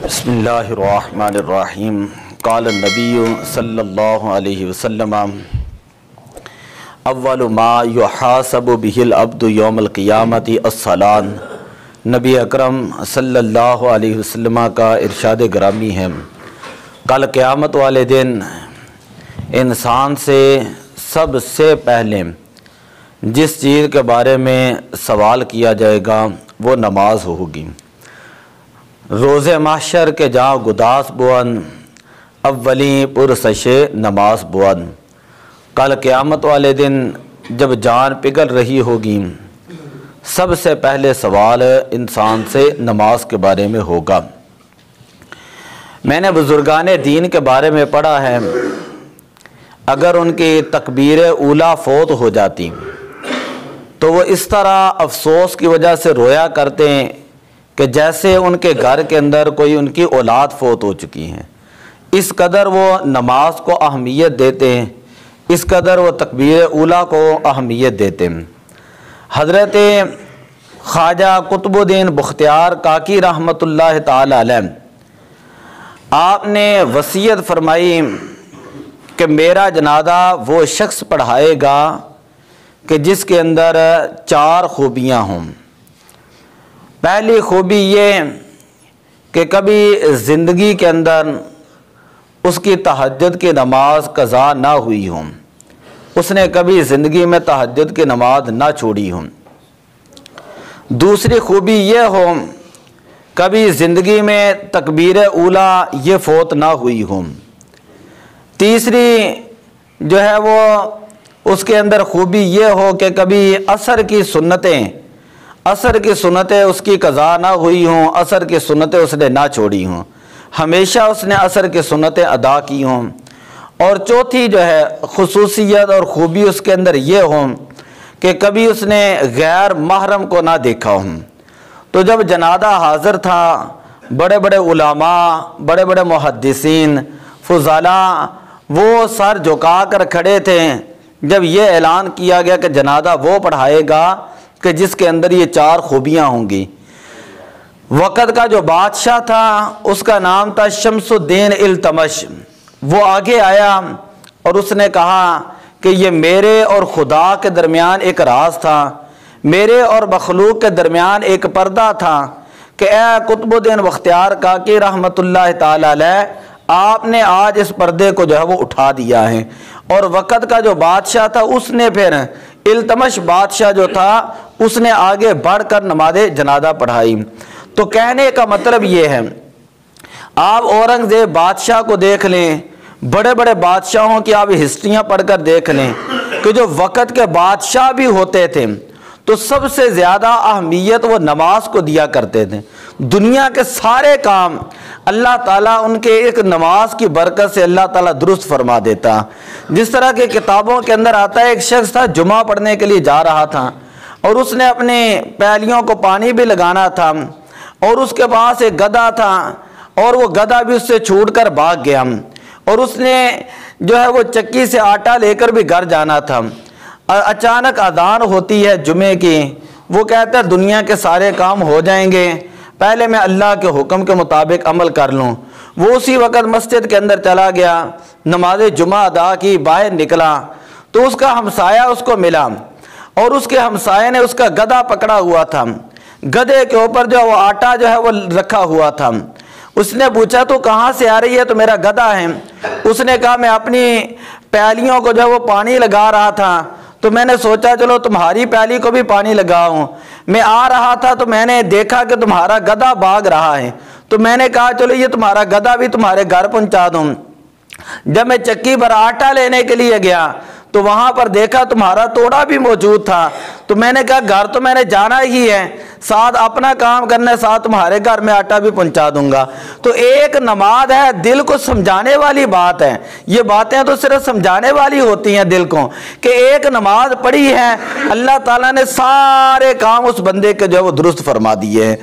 बिस्मिल्लाहिर्रहमानिर्रहीम। क़ाल नबी सल्लल्लाहु अलैहि वसल्लम अव्वलु मा युहासबु बिहिल अब्दु यौमल क़ियामति अस्सलान। नबी अकरम सल्लल्लाहु अलैहि वसल्लम का इरशाद ग्रामी है, कल क़यामत वाले दिन इंसान से सबसे पहले जिस चीज़ के बारे में सवाल किया जाएगा वो नमाज होगी। रोज़े महशर के जहाँ गुदास बुअन अव्वली पुरसशे नमाज बुअन। कल क़यामत वाले दिन जब जान पिघल रही होगी, सबसे पहले सवाल इंसान से नमाज के बारे में होगा। मैंने बुजुर्गान दीन के बारे में पढ़ा है, अगर उनकी तकबीर ऊला फौत हो जाती तो वो इस तरह अफसोस की वजह से रोया करते हैं कि जैसे उनके घर के अंदर कोई उनकी औलाद फौत हो चुकी है। इस कदर वो नमाज को अहमियत देते हैं, इस कदर वो तकबीर ऊला को अहमियत देते हैं। हज़रत ख्वाजा कुतुबुद्दीन बख्तियार काकी रहमतुल्लाह ताला अलैह आपने वसीयत फरमाई कि मेरा जनाजा वो शख्स पढ़ाएगा कि जिसके अंदर 4 खूबियाँ हों। पहली खूबी ये कि कभी ज़िंदगी के अंदर उसकी तहज्जुद की नमाज कज़ा ना हुई हो, उसने कभी ज़िंदगी में तहज्जुद की नमाज ना छोड़ी हो। दूसरी खूबी ये हो कभी ज़िंदगी में तकबीर ऊला ये फौत ना हुई हो। तीसरी जो है वो उसके अंदर खूबी ये हो कि कभी असर की सुन्नतें उसकी कज़ा ना हुई हों, असर की सुन्नतें उसने ना छोड़ी हों, हमेशा उसने असर की सुन्नतें अदा की हों। और चौथी जो है खुसूसियत और ख़ूबी उसके अंदर ये हो कि कभी उसने गैर महरम को ना देखा हो। तो जब जनादा हाज़िर था, बड़े बड़े उलामा, बड़े बड़े मुहद्दिसीन, फुज़ाला वो सर झुका कर खड़े थे जब ये ऐलान किया गया कि जनादा वो पढ़ाएगा कि जिसके अंदर ये 4 खूबियाँ होंगी। वक़्त का जो बादशाह था उसका नाम था शम्सुद्दीन इल्तमश। वो आगे आया और उसने कहा कि ये मेरे और खुदा के दरमियान एक राज था, मेरे और मखलूक के दरमियान एक पर्दा था कि ए कुतुबुद्दीन बख्तियार काकी रहमतुल्लाह ताला अलैह, आपने आज इस पर्दे को जो है वो उठा दिया है। और वक़्त का जो बादशाह था उसने फिर इल्तमश बादशाह जो था उसने आगे बढ़कर नमाज जनाजा पढ़ाई। तो कहने का मतलब ये है, आप औरंगज़ेब बादशाह को देख लें, बड़े बड़े बादशाहों की आप हिस्ट्रियाँ पढ़कर देख लें कि जो वक़्त के बादशाह भी होते थे तो सबसे ज़्यादा अहमियत वो नमाज को दिया करते थे। दुनिया के सारे काम अल्लाह ताला उनके एक नमाज की बरकत से अल्लाह ताला दुरुस्त फरमा देता। जिस तरह के किताबों के अंदर आता है, एक शख्स था जुमा पढ़ने के लिए जा रहा था और उसने अपने पैलियों को पानी भी लगाना था और उसके पास एक गधा था और वो गधा भी उससे छूट कर भाग गया और उसने जो है वो चक्की से आटा लेकर भी घर जाना था। अचानक अज़ान होती है जुमे की। वो कहता है दुनिया के सारे काम हो जाएंगे, पहले मैं अल्लाह के हुक्म के मुताबिक अमल कर लूँ। वो उसी वक़्त मस्जिद के अंदर चला गया, नमाज जुमा अदा की, बाहर निकला तो उसका हमसाया उसको मिला और उसके हमसाये ने उसका गधा पकड़ा हुआ था। गधे के ऊपर जो वो आटा जो है वो रखा हुआ था। उसने पूछा तो कहाँ से आ रही है? तो मेरा गधा है। उसने कहा मैं अपनी पैलियों को जो है वो पानी लगा रहा था तो मैंने सोचा चलो तुम्हारी पैली को भी पानी लगाऊं। मैं आ रहा था तो मैंने देखा कि तुम्हारा गधा भाग रहा है तो मैंने कहा चलो ये तुम्हारा गधा भी तुम्हारे घर पहुंचा दूं। जब मैं चक्की पर आटा लेने के लिए गया तो वहां पर देखा तुम्हारा तोड़ा भी मौजूद था। तो मैंने कहा घर तो मैंने जाना ही है, साथ अपना काम करने साथ तुम्हारे घर में आटा भी पहुंचा दूंगा। तो एक नमाज है, दिल को समझाने वाली बात है। ये बातें तो सिर्फ समझाने वाली होती हैं दिल को कि एक नमाज पढ़ी है, अल्लाह ताला ने सारे काम उस बंदे के जो है वो दुरुस्त फरमा दिए हैं।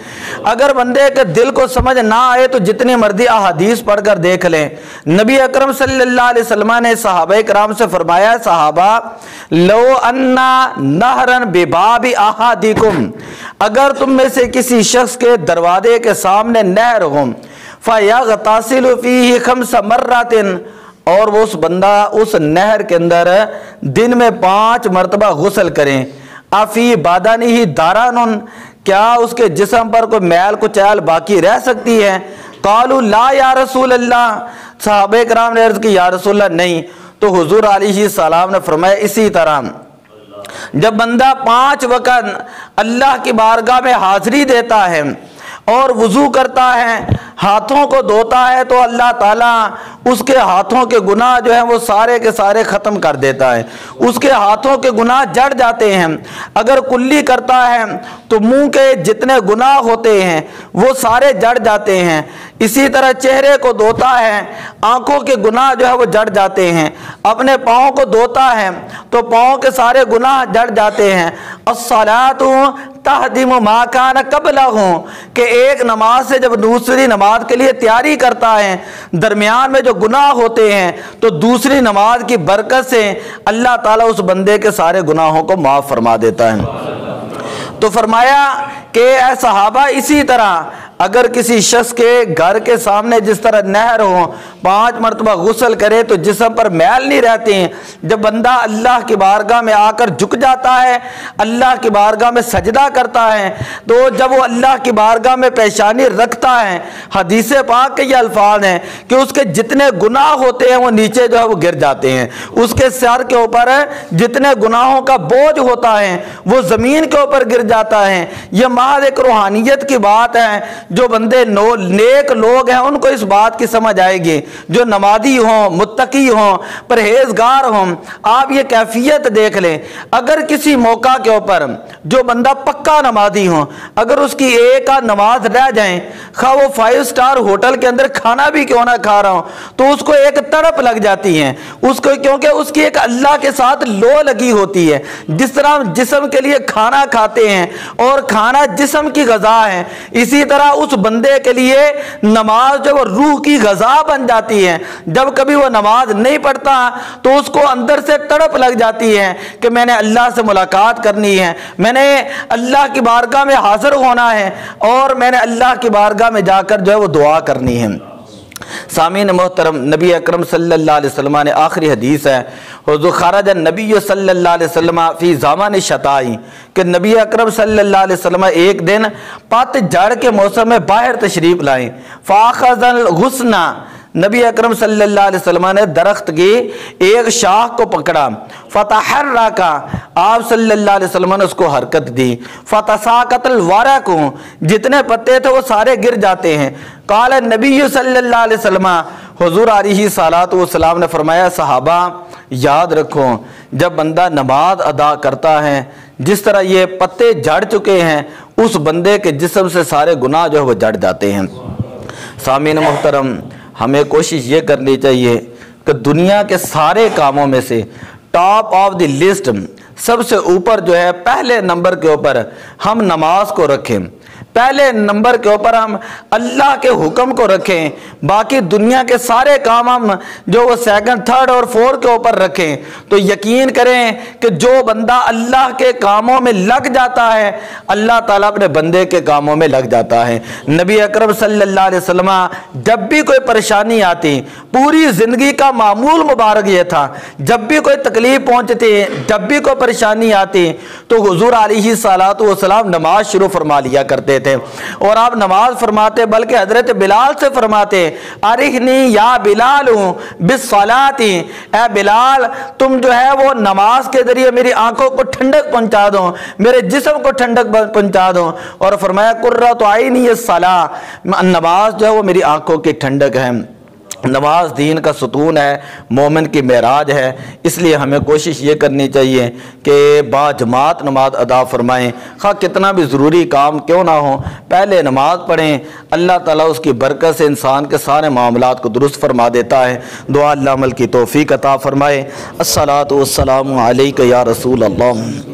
अगर बंदे के दिल को समझ ना आए तो जितनी मर्जी अहादीस पढ़कर देख लें। नबी अकरम सल्लल्लाहु अलैहि वसल्लम ने सहाबा कराम से फरमाया, सहाबा लो अन्ना नहरन बिबाबी अहादिकुम, अगर तुम में से किसी शख्स के दरवाजे के सामने नहर हो, फ़यग़तसिलु फ़ीही ख़म्स मर्रातिन, और वो उस बंदा उस नहर के अंदर दिन में 5 मरतबा गुस्ल करें। अफ़ी बादानिही दारानुन, क्या उसके जिस्म पर कोई मैल कुचैल बाकी रह सकती है? क़ालू ला या रसूल अल्लाह, सहाबे कराम ने अर्ज़ की या रसूल अल्लाह नहीं। तो हुज़ूर अलैहिस्सलाम ने फरमाया इसी तरह जब बंदा 5 वक़्त अल्लाह की बारगाह में हाज़िरी देता है और वुज़ू करता है, हाथों को धोता है, तो अल्लाह ताला उसके हाथों के गुनाह जो हैं वो सारे के सारे ख़त्म कर देता है। उसके हाथों के गुनाह जड़ जाते हैं। अगर कुल्ली करता है तो मुंह के जितने गुनाह होते हैं वो सारे जड़ जाते हैं। इसी तरह चेहरे को धोता है, आंखों के गुनाह जो है वो जड़ जाते हैं। अपने पाँव को धोता है तो पाँव के सारे गुनाह जड़ जाते हैं। अस्सलातु तहदिमु मा कान क़ब्लहु, कि एक नमाज से जब दूसरी नमाज के लिए तैयारी करता है, दरमियान में जो गुनाह होते हैं तो दूसरी नमाज की बरकत से अल्लाह ताला उस बंदे के सारे गुनाहों को माफ़ फरमा देता है। तो फरमाया कि ऐ सहाबा, इसी तरह अगर किसी शख्स के घर के सामने जिस तरह नहर हो, 5 मरतबा गुस्ल करे तो जिस्म पर मैल नहीं रहते हैं। जब बंदा अल्लाह की बारगाह में आकर झुक जाता है, अल्लाह की बारगाह में सजदा करता है, तो जब वो अल्लाह की बारगाह में पेशानी रखता है, हदीस पाक के ये अल्फाज हैं कि उसके जितने गुनाह होते हैं वो नीचे जो है वो गिर जाते हैं। उसके सर के ऊपर जितने गुनाहों का बोझ होता है वो ज़मीन के ऊपर गिर जाता है। यह महज एक रूहानियत की बात है। जो बंदे नेक लोग हैं उनको इस बात की समझ आएगी, जो नमाजी हों, मुत्तकी हों, परहेजगार हों। आप ये कैफियत देख लें, अगर किसी मौका के ऊपर जो बंदा पक्का नमाजी हो, अगर उसकी एक आध नमाज रह जाए, खा वो 5 स्टार होटल के अंदर खाना भी क्यों ना खा रहा हो, तो उसको एक तड़प लग जाती है उसको, क्योंकि उसकी एक अल्लाह के साथ लो लगी होती है। जिस तरह हम जिस्म के लिए खाना खाते हैं और खाना जिस्म की ग़ज़ा है, इसी तरह उस बंदे के लिए नमाज जो वो रूह की ग़ज़ा बन जाती है। जब कभी वो नमाज नहीं पढ़ता तो उसको अंदर से तड़प लग जाती है कि मैंने अल्लाह से मुलाकात करनी है, मैंने अल्लाह की बारगाह में हाज़िर होना है और मैंने अल्लाह की बारगाह में जाकर जो है वो दुआ करनी है। सामीन मोहतरम, नबी अकरम सल्लल्लाहु अलैहि वसल्लम ने आखिरी हदीस है, हुज़ूर खरज नबी सल्लल्लाहु अलैहि वसल्लम फ़ी ज़मान शताई, कि नबी अकरम सल्लल्लाहु अलैहि वसल्लम एक दिन पतझड़ के मौसम में बाहर तशरीफ़ लाए। फ़ाख़ज़ल गुस्ना, नबी अकरम सल्लल्लाहु अलैहि वसल्लम ने दरख्त की एक शाख को पकड़ा। फ़तहर्रका, आप सल्लल्लाहु अलैहि वसल्लम ने उसको हरकत दी। फ़तसाक़तल वरक़ु, जितने पत्ते थे वो सारे गिर जाते हैं। क़ाल नबी सल्लल्लाहु अलैहि वसल्लम, हुज़ूर अलैहिस्सलातु वस्सलाम ने फरमाया, सहाबा याद रखो, जब बंदा नमाज अदा करता है, जिस तरह ये पत्ते झड़ चुके हैं, उस बंदे के जिस्म से सारे गुनाह जो है वो झड़ जाते हैं। सामीन मोहतरम, हमें कोशिश ये करनी चाहिए कि दुनिया के सारे कामों में से टॉप ऑफ द लिस्ट, सबसे ऊपर जो है, पहले नंबर के ऊपर हम नमाज को रखें। पहले नंबर के ऊपर हम अल्लाह के हुक्म को रखें। बाकी दुनिया के सारे काम हम जो वो सेकंड, थर्ड और फोर्थ के ऊपर रखें। तो यकीन करें कि जो बंदा अल्लाह के कामों में लग जाता है, अल्लाह ताला अपने बंदे के कामों में लग जाता है। नबी अकरम सल्लल्लाहु अलैहि वसल्लम जब भी कोई परेशानी आती, पूरी ज़िंदगी का मामूल मुबारक ये था, जब भी कोई तकलीफ पहुँचती, जब भी कोई परेशानी आती, तो हुज़ूर अलैहिस्सलातु वस्सलाम नमाज शुरू फरमा लिया करते थे। और आप नमाज फरमाते, बल्कि हजरत बिलाल से फरमाते, अरिहनी या बिलालू बिस्सलाती, ए बिलाल तुम जो है वो नमाज के जरिए मेरी आंखों को ठंडक पहुंचा दो, मेरे जिस्म को ठंडक पहुंचा दो। और फरमाया कुर्रतु आइनी अस्सलाह, नमाज जो है वो मेरी आंखों की ठंडक है। नमाज दीन का सुतून है, मोमिन की मेराज है। इसलिए हमें कोशिश ये करनी चाहिए कि बाजमात नमाज अदा फरमाएँ, खा कितना भी ज़रूरी काम क्यों ना हो, पहले नमाज पढ़ें। अल्लाह ताला उसकी बरकत से इंसान के सारे मामलात को दुरुस्त फरमा देता है। दुआ अल्लाह अमल की तौफीक अता फरमाए। अस्सलातु वस्सलामु अलैका या रसूल अल्लाह।